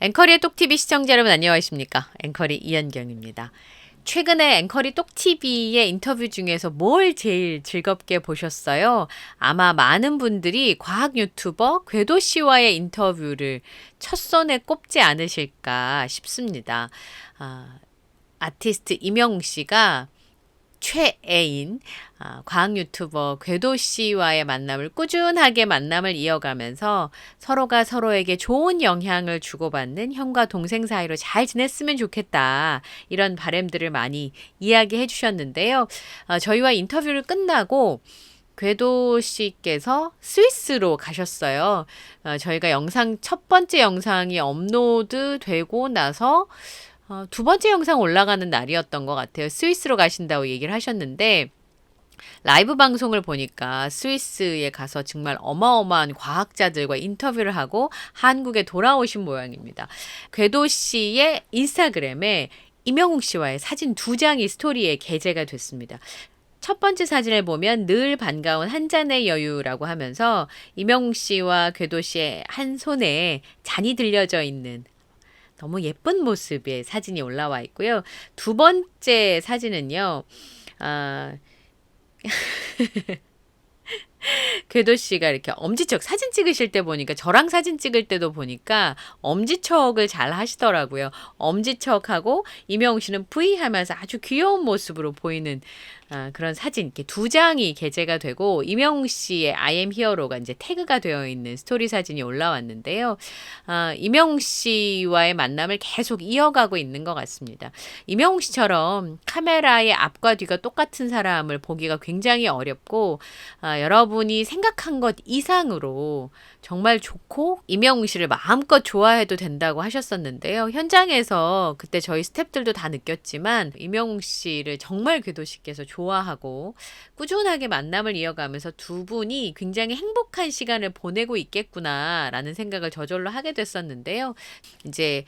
앵커리의 똑TV 시청자 여러분 안녕하십니까? 앵커리 이현경입니다. 최근에 앵커리 똑TV의 인터뷰 중에서 뭘 제일 즐겁게 보셨어요? 아마 많은 분들이 과학 유튜버 궤도 씨와의 인터뷰를 첫손에 꼽지 않으실까 싶습니다. 아티스트 임영웅 씨가 최애인 과학 유튜버 궤도 씨와의 만남을 꾸준하게 만남을 이어가면서 서로가 서로에게 좋은 영향을 주고받는 형과 동생 사이로 잘 지냈으면 좋겠다. 이런 바람들을 많이 이야기해 주셨는데요. 저희와 인터뷰를 끝나고 궤도 씨께서 스위스로 가셨어요. 저희가 첫 번째 영상이 업로드 되고 나서 두 번째 영상 올라가는 날이었던 것 같아요. 스위스로 가신다고 얘기를 하셨는데 라이브 방송을 보니까 스위스에 가서 정말 어마어마한 과학자들과 인터뷰를 하고 한국에 돌아오신 모양입니다. 궤도 씨의 인스타그램에 임영웅 씨와의 사진 2장이 스토리에 게재가 됐습니다. 첫 번째 사진을 보면 늘 반가운 한 잔의 여유라고 하면서 임영웅 씨와 궤도 씨의 한 손에 잔이 들려져 있는 너무 예쁜 모습의 사진이 올라와 있고요. 두 번째 사진은요. 궤도 씨가 이렇게 엄지척 사진 찍으실 때 보니까 저랑 사진 찍을 때도 보니까 엄지척을 잘 하시더라고요. 엄지척하고 임영웅 씨는 V 하면서 아주 귀여운 모습으로 보이는 그런 사진 이렇게 2장이 게재가 되고 임영웅 씨의 I am hero가 이제 태그가 되어 있는 스토리 사진이 올라왔는데요. 임영웅 씨와의 만남을 계속 이어가고 있는 것 같습니다. 임영웅 씨처럼 카메라의 앞과 뒤가 똑같은 사람을 보기가 굉장히 어렵고 여러분이 생각한 것 이상으로 정말 좋고 임영웅 씨를 마음껏 좋아해도 된다고 하셨었는데요. 현장에서 그때 저희 스태프들도 다 느꼈지만 임영웅 씨를 정말 궤도 씨께서 좋아하고 꾸준하게 만남을 이어가면서 두 분이 굉장히 행복한 시간을 보내고 있겠구나라는 생각을 저절로 하게 됐었는데요. 이제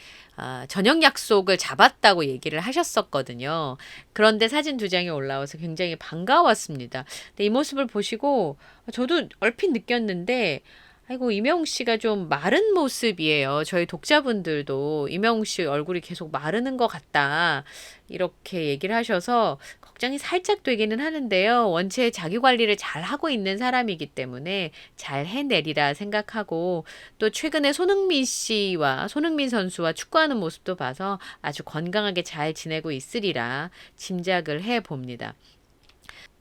저녁 약속을 잡았다고 얘기를 하셨었거든요. 그런데 사진 2장이 올라와서 굉장히 반가웠습니다. 근데 이 모습을 보시고 저도 얼핏 느꼈는데 아이고 임영웅 씨가 좀 마른 모습이에요. 저희 독자분들도 임영웅 씨 얼굴이 계속 마르는 것 같다 이렇게 얘기를 하셔서 걱정이 살짝 되기는 하는데요. 원체 자기 관리를 잘 하고 있는 사람이기 때문에 잘 해내리라 생각하고 또 최근에 손흥민 선수와 축구하는 모습도 봐서 아주 건강하게 잘 지내고 있으리라 짐작을 해봅니다.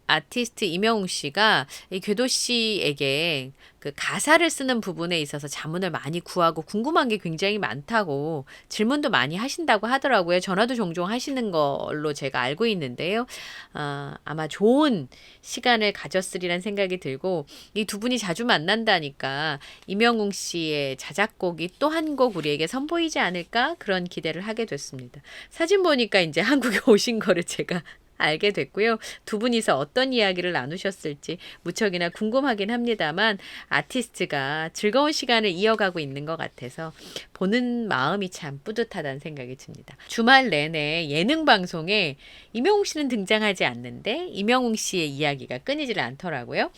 아티스트 임영웅 씨가 이 궤도 씨에게 그 가사를 쓰는 부분에 있어서 자문을 많이 구하고 궁금한 게 굉장히 많다고 질문도 많이 하신다고 하더라고요. 전화도 종종 하시는 걸로 제가 알고 있는데요. 아마 좋은 시간을 가졌으리란 생각이 들고 이 두 분이 자주 만난다니까 임영웅 씨의 자작곡이 또 한 곡 우리에게 선보이지 않을까 그런 기대를 하게 됐습니다. 사진 보니까 이제 한국에 오신 거를 제가 알게 됐고요. 두 분이서 어떤 이야기를 나누셨을지 무척이나 궁금하긴 합니다만 아티스트가 즐거운 시간을 이어가고 있는 것 같아서 보는 마음이 참 뿌듯하다는 생각이 듭니다. 주말 내내 예능 방송에 임영웅 씨는 등장하지 않는데 임영웅 씨의 이야기가 끊이질 않더라고요.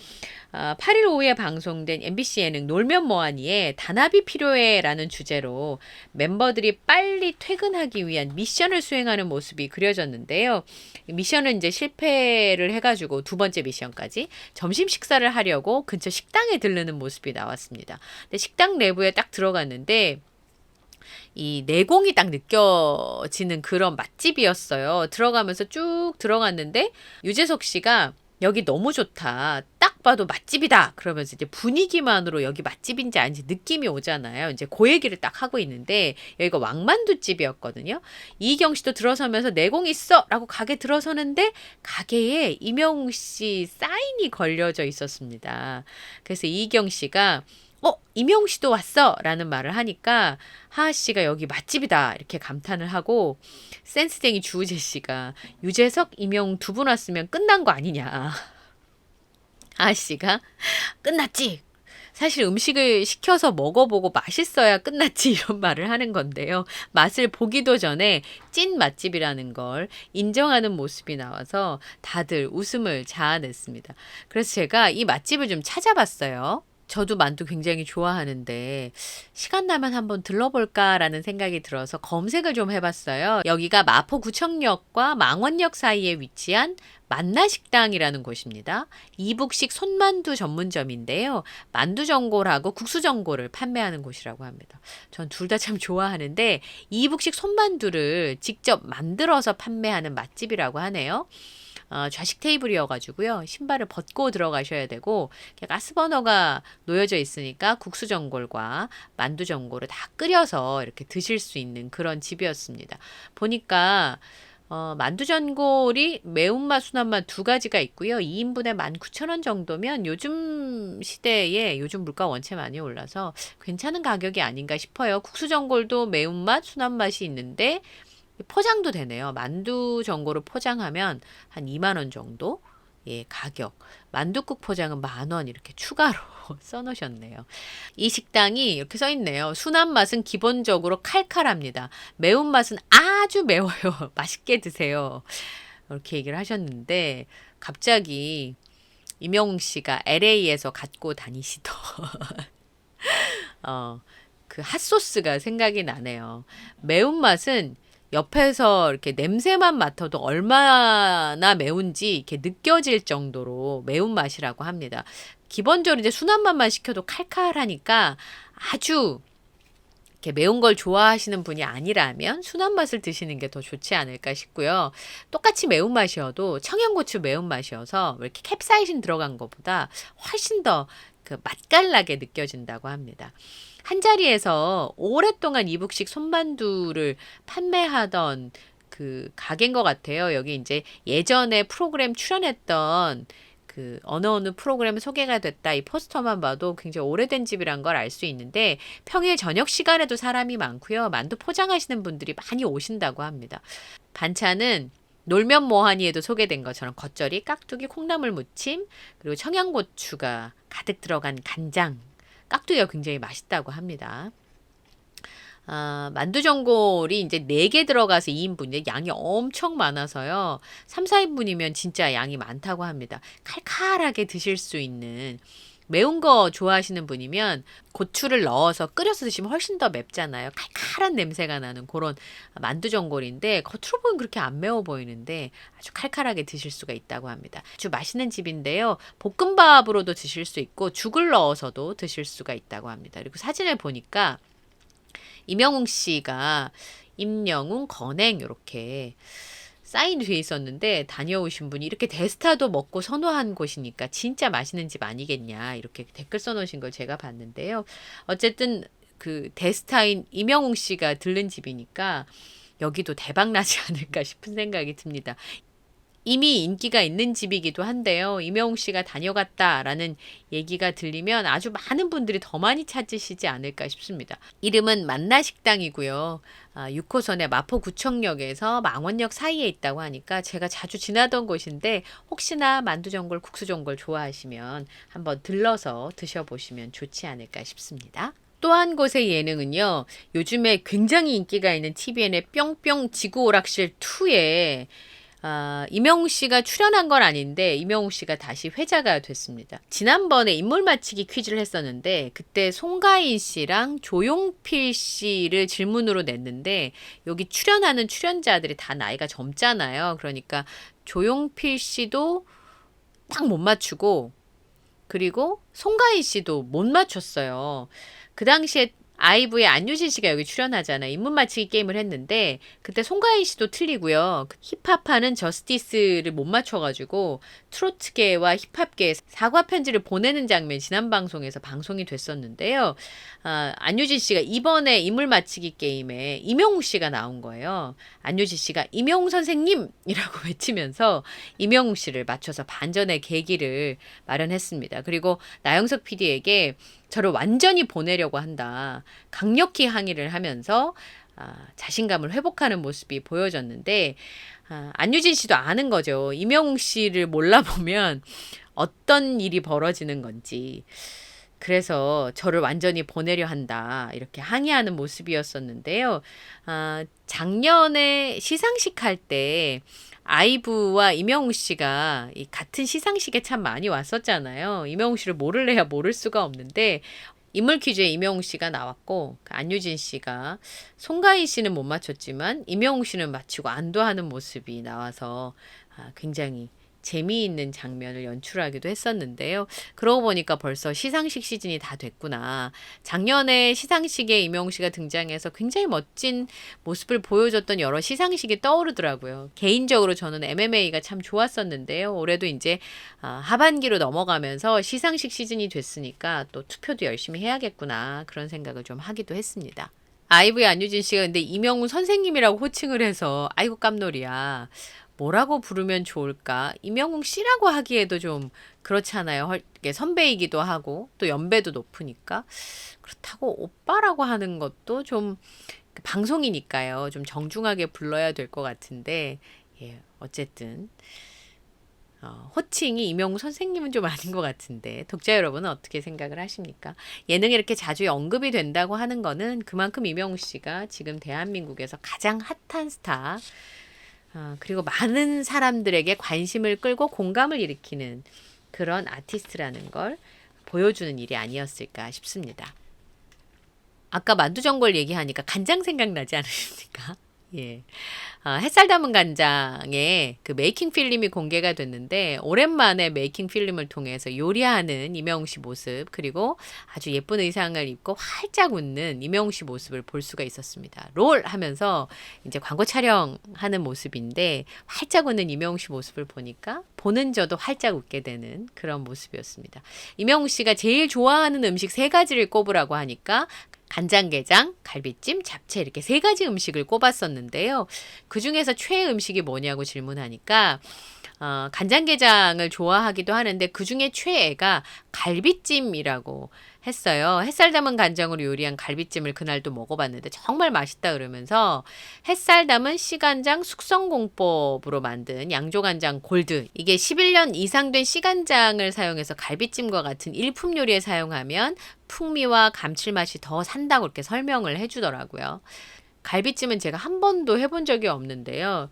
8일 오후에 방송된 MBC 예능 놀면 뭐하니에 단합이 필요해라는 주제로 멤버들이 빨리 퇴근하기 위한 미션을 수행하는 모습이 그려졌는데요. 미션은 이제 실패를 해가지고 두 번째 미션까지 점심 식사를 하려고 근처 식당에 들르는 모습이 나왔습니다. 근데 식당 내부에 딱 들어갔는데 이 내공이 딱 느껴지는 그런 맛집이었어요. 들어가면서 쭉 들어갔는데 유재석 씨가 여기 너무 좋다. 딱 봐도 맛집이다. 그러면서 이제 분위기만으로 여기 맛집인지 아닌지 느낌이 오잖아요. 이제 그 얘기를 딱 하고 있는데 여기가 왕만두집이었거든요. 이경 씨도 들어서면서 내공 있어! 라고 가게 들어서는데 가게에 임영웅 씨 사인이 걸려져 있었습니다. 그래서 이경 씨가 임영웅 씨도 왔어! 라는 말을 하니까 하하 씨가 여기 맛집이다! 이렇게 감탄을 하고 센스쟁이 주우재 씨가 유재석, 임영웅 두 분 왔으면 끝난 거 아니냐. 하하 씨가 끝났지! 사실 음식을 시켜서 먹어보고 맛있어야 끝났지 이런 말을 하는 건데요. 맛을 보기도 전에 찐 맛집이라는 걸 인정하는 모습이 나와서 다들 웃음을 자아냈습니다. 그래서 제가 이 맛집을 좀 찾아봤어요. 저도 만두 굉장히 좋아하는데 시간 나면 한번 들러볼까라는 생각이 들어서 검색을 좀 해봤어요. 여기가 마포구청역과 망원역 사이에 위치한 만나식당이라는 곳입니다. 이북식 손만두 전문점인데요. 만두전골하고 국수전골을 판매하는 곳이라고 합니다. 전 둘 다 참 좋아하는데 이북식 손만두를 직접 만들어서 판매하는 맛집이라고 하네요. 좌식 테이블이어가지고요. 신발을 벗고 들어가셔야 되고 가스버너가 놓여져 있으니까 국수 전골과 만두 전골을 다 끓여서 이렇게 드실 수 있는 그런 집이었습니다. 보니까 만두 전골이 매운맛, 순한맛 두 가지가 있고요. 2인분에 19,000원 정도면 요즘 시대에 요즘 물가 원체 많이 올라서 괜찮은 가격이 아닌가 싶어요. 국수 전골도 매운맛, 순한맛이 있는데 포장도 되네요. 만두 전골을 포장하면 한 2만 원 정도? 예, 가격. 만둣국 포장은 10,000원 이렇게 추가로 써놓으셨네요. 이 식당이 이렇게 써 있네요. 순한 맛은 기본적으로 칼칼합니다. 매운맛은 아주 매워요. 맛있게 드세요. 이렇게 얘기를 하셨는데 갑자기 임영웅 씨가 LA에서 갖고 다니시던 그 핫소스가 생각이 나네요. 매운맛은 옆에서 이렇게 냄새만 맡아도 얼마나 매운지 이렇게 느껴질 정도로 매운맛이라고 합니다. 기본적으로 이제 순한 맛만 시켜도 칼칼하니까 아주 이렇게 매운 걸 좋아하시는 분이 아니라면 순한 맛을 드시는 게 더 좋지 않을까 싶고요. 똑같이 매운맛이어도 청양고추 매운맛이어서 이렇게 캡사이신 들어간 것보다 훨씬 더 그 맛깔나게 느껴진다고 합니다. 한 자리에서 오랫동안 이북식 손만두를 판매하던 그 가게인 것 같아요. 여기 이제 예전에 프로그램 출연했던 그 어느 프로그램 소개가 됐다 이 포스터만 봐도 굉장히 오래된 집이란 걸 알 수 있는데 평일 저녁 시간에도 사람이 많고요. 만두 포장하시는 분들이 많이 오신다고 합니다. 반찬은 놀면 뭐하니에도 소개된 것처럼 겉절이, 깍두기, 콩나물 무침, 그리고 청양고추가 가득 들어간 간장, 깍두기가 굉장히 맛있다고 합니다. 만두전골이 이제 4개 들어가서 2인분인데 양이 엄청 많아서요. 3, 4인분이면 진짜 양이 많다고 합니다. 칼칼하게 드실 수 있는 매운 거 좋아하시는 분이면 고추를 넣어서 끓여서 드시면 훨씬 더 맵잖아요. 칼칼한 냄새가 나는 그런 만두전골인데 겉으로 보면 그렇게 안 매워 보이는데 아주 칼칼하게 드실 수가 있다고 합니다. 아주 맛있는 집인데요. 볶음밥으로도 드실 수 있고 죽을 넣어서도 드실 수가 있다고 합니다. 그리고 사진을 보니까 임영웅 씨가 임영웅, 건행 이렇게 사인이 돼 있었는데 다녀오신 분이 이렇게 대스타도 먹고 선호한 곳이니까 진짜 맛있는 집 아니겠냐 이렇게 댓글 써놓으신 걸 제가 봤는데요. 어쨌든 그 대스타인 임영웅 씨가 들른 집이니까 여기도 대박 나지 않을까 싶은 생각이 듭니다. 이미 인기가 있는 집이기도 한데요. 임영웅 씨가 다녀갔다라는 얘기가 들리면 아주 많은 분들이 더 많이 찾으시지 않을까 싶습니다. 이름은 만나식당이고요. 6호선의 마포구청역에서 망원역 사이에 있다고 하니까 제가 자주 지나던 곳인데 혹시나 만두전골, 국수전골 좋아하시면 한번 들러서 드셔보시면 좋지 않을까 싶습니다. 또 한 곳의 예능은요. 요즘에 굉장히 인기가 있는 TVN의 뿅뿅 지구오락실 2에 임영웅 씨가 출연한 건 아닌데 임영웅 씨가 다시 회자가 됐습니다. 지난번에 인물 맞히기 퀴즈를 했었는데 그때 송가인 씨랑 조용필 씨를 질문으로 냈는데 여기 출연하는 출연자들이 다 나이가 젊잖아요. 그러니까 조용필 씨도 딱 못 맞추고 그리고 송가인 씨도 못 맞췄어요. 그 당시에 아이브의 안유진 씨가 여기 출연하잖아요. 인물 맞히기 게임을 했는데 그때 송가인 씨도 틀리고요. 힙합하는 저스티스를 못 맞춰가지고 트로트계와 힙합계에 사과 편지를 보내는 장면이 지난 방송에서 방송이 됐었는데요. 안유진 씨가 이번에 인물 맞히기 게임에 임영웅 씨가 나온 거예요. 안유진 씨가 임영웅 선생님이라고 외치면서 임영웅 씨를 맞춰서 반전의 계기를 마련했습니다. 그리고 나영석 PD에게 저를 완전히 보내려고 한다. 강력히 항의를 하면서 자신감을 회복하는 모습이 보여졌는데 안유진 씨도 아는 거죠. 임영웅 씨를 몰라보면 어떤 일이 벌어지는 건지. 그래서 저를 완전히 보내려 한다. 이렇게 항의하는 모습이었었는데요. 작년에 시상식 할 때 아이브와 임영웅 씨가 이 같은 시상식에 참 많이 왔었잖아요. 임영웅 씨를 모를래야 모를 수가 없는데 인물 퀴즈에 임영웅 씨가 나왔고 안유진 씨가 송가인 씨는 못 맞췄지만 임영웅 씨는 맞히고 안도하는 모습이 나와서 굉장히 재미있는 장면을 연출하기도 했었는데요. 그러고 보니까 벌써 시상식 시즌이 다 됐구나. 작년에 시상식에 임영웅 씨가 등장해서 굉장히 멋진 모습을 보여줬던 여러 시상식이 떠오르더라고요. 개인적으로 저는 MMA가 참 좋았었는데요. 올해도 이제 하반기로 넘어가면서 시상식 시즌이 됐으니까 또 투표도 열심히 해야겠구나. 그런 생각을 좀 하기도 했습니다. 아이브의 안유진 씨가 근데 임영웅 선생님이라고 호칭을 해서 아이고 깜놀이야. 뭐라고 부르면 좋을까? 임영웅 씨라고 하기에도 좀 그렇잖아요. 이게 선배이기도 하고 또 연배도 높으니까 그렇다고 오빠라고 하는 것도 좀 방송이니까요. 좀 정중하게 불러야 될 것 같은데 예, 어쨌든 호칭이 임영웅 선생님은 좀 아닌 것 같은데 독자 여러분은 어떻게 생각을 하십니까? 예능에 이렇게 자주 언급이 된다고 하는 거는 그만큼 임영웅 씨가 지금 대한민국에서 가장 핫한 스타 그리고 많은 사람들에게 관심을 끌고 공감을 일으키는 그런 아티스트라는 걸 보여주는 일이 아니었을까 싶습니다. 아까 만두전골 얘기하니까 간장 생각나지 않으십니까? 예. 햇살 담은 간장의 그 메이킹 필름이 공개가 됐는데 오랜만에 메이킹 필름을 통해서 요리하는 임영웅 씨 모습 그리고 아주 예쁜 의상을 입고 활짝 웃는 임영웅 씨 모습을 볼 수가 있었습니다. 롤 하면서 이제 광고 촬영하는 모습인데 활짝 웃는 임영웅 씨 모습을 보니까 보는 저도 활짝 웃게 되는 그런 모습이었습니다. 임영웅 씨가 제일 좋아하는 음식 3가지를 꼽으라고 하니까 간장게장, 갈비찜, 잡채 이렇게 3가지 음식을 꼽았었는데요. 그 중에서 최애 음식이 뭐냐고 질문하니까 간장게장을 좋아하기도 하는데 그 중에 최애가 갈비찜이라고 했어요. 햇살 담은 간장으로 요리한 갈비찜을 그날도 먹어봤는데 정말 맛있다 그러면서 햇살 담은 씨간장 숙성공법으로 만든 양조간장 골드 이게 11년 이상 된 씨간장을 사용해서 갈비찜과 같은 일품 요리에 사용하면 풍미와 감칠맛이 더 산다고 이렇게 설명을 해주더라고요. 갈비찜은 제가 한 번도 해본 적이 없는데요.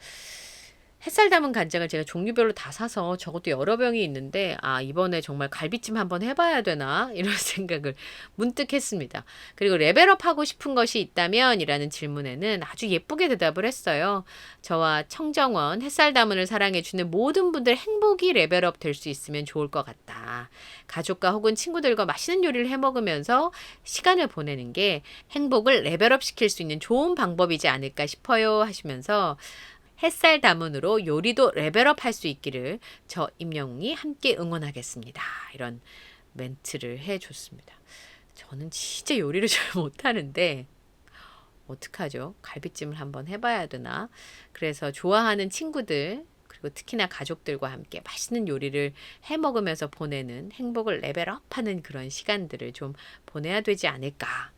햇살 담은 간장을 제가 종류별로 다 사서 저것도 여러 병이 있는데 이번에 정말 갈비찜 한번 해봐야 되나 이런 생각을 문득 했습니다. 그리고 레벨업 하고 싶은 것이 있다면 이라는 질문에는 아주 예쁘게 대답을 했어요. 저와 청정원 햇살 담은을 사랑해주는 모든 분들 행복이 레벨업 될 수 있으면 좋을 것 같다. 가족과 혹은 친구들과 맛있는 요리를 해먹으면서 시간을 보내는 게 행복을 레벨업 시킬 수 있는 좋은 방법이지 않을까 싶어요 하시면서 햇살 다문으로 요리도 레벨업 할 수 있기를 저 임영웅이 함께 응원하겠습니다. 이런 멘트를 해줬습니다. 저는 진짜 요리를 잘 못하는데 어떡하죠? 갈비찜을 한번 해봐야 되나? 그래서 좋아하는 친구들 그리고 특히나 가족들과 함께 맛있는 요리를 해먹으면서 보내는 행복을 레벨업하는 그런 시간들을 좀 보내야 되지 않을까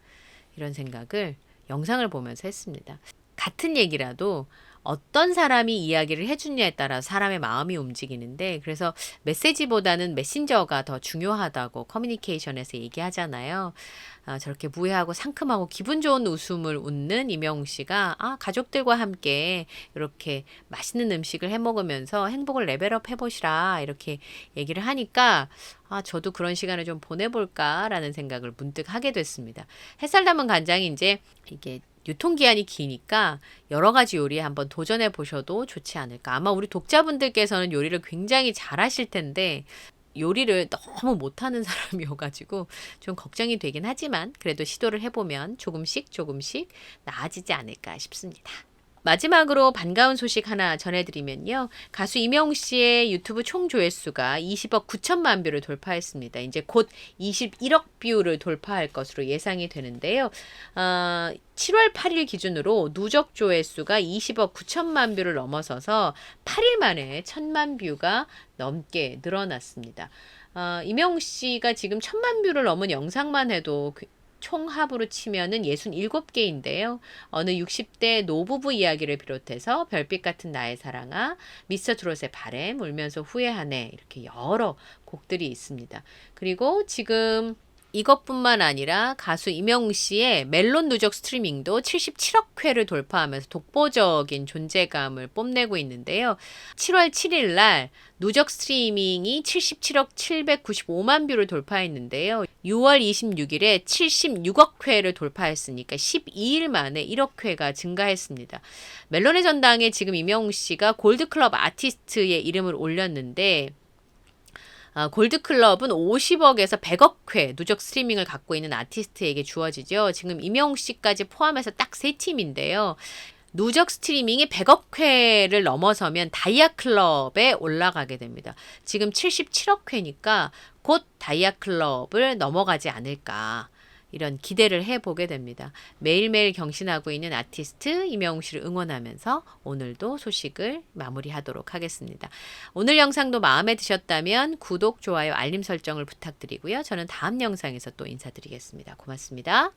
이런 생각을 영상을 보면서 했습니다. 같은 얘기라도 어떤 사람이 이야기를 해주냐에 따라 사람의 마음이 움직이는데 그래서 메시지보다는 메신저가 더 중요하다고 커뮤니케이션에서 얘기하잖아요. 저렇게 무해하고 상큼하고 기분 좋은 웃음을 웃는 임영웅 씨가 가족들과 함께 이렇게 맛있는 음식을 해먹으면서 행복을 레벨업 해보시라 이렇게 얘기를 하니까 저도 그런 시간을 좀 보내볼까라는 생각을 문득 하게 됐습니다. 햇살 담은 간장이 이제 이게 유통기한이 기니까 여러 가지 요리에 한번 도전해 보셔도 좋지 않을까. 아마 우리 독자분들께서는 요리를 굉장히 잘하실 텐데 요리를 너무 못하는 사람이어가지고 좀 걱정이 되긴 하지만 그래도 시도를 해보면 조금씩 나아지지 않을까 싶습니다. 마지막으로 반가운 소식 하나 전해드리면요. 가수 임영웅 씨의 유튜브 총 조회수가 20억 9천만 뷰를 돌파했습니다. 이제 곧 21억 뷰를 돌파할 것으로 예상이 되는데요. 7월 8일 기준으로 누적 조회수가 20억 9천만 뷰를 넘어서서 8일 만에 1,000만 뷰가 넘게 늘어났습니다. 임영웅 씨가 지금 1,000만 뷰를 넘은 영상만 해도 총합으로 치면은 67개인데요. 어느 60대 노부부 이야기를 비롯해서 별빛 같은 나의 사랑아, 미스터트롯의 바램, 울면서 후회하네 이렇게 여러 곡들이 있습니다. 그리고 지금 이것뿐만 아니라 가수 임영웅 씨의 멜론 누적 스트리밍도 77억 회를 돌파하면서 독보적인 존재감을 뽐내고 있는데요. 7월 7일 날 누적 스트리밍이 77억 795만 뷰를 돌파했는데요. 6월 26일에 76억 회를 돌파했으니까 12일 만에 1억 회가 증가했습니다. 멜론의 전당에 지금 임영웅 씨가 골드클럽 아티스트의 이름을 올렸는데 골드클럽은 50억에서 100억 회 누적 스트리밍을 갖고 있는 아티스트에게 주어지죠. 지금 임영웅 씨까지 포함해서 딱 세 팀인데요. 누적 스트리밍이 100억 회를 넘어서면 다이아클럽에 올라가게 됩니다. 지금 77억 회니까 곧 다이아클럽을 넘어가지 않을까. 이런 기대를 해보게 됩니다. 매일매일 경신하고 있는 아티스트 임영웅 씨를 응원하면서 오늘도 소식을 마무리하도록 하겠습니다. 오늘 영상도 마음에 드셨다면 구독, 좋아요, 알림 설정을 부탁드리고요. 저는 다음 영상에서 또 인사드리겠습니다. 고맙습니다.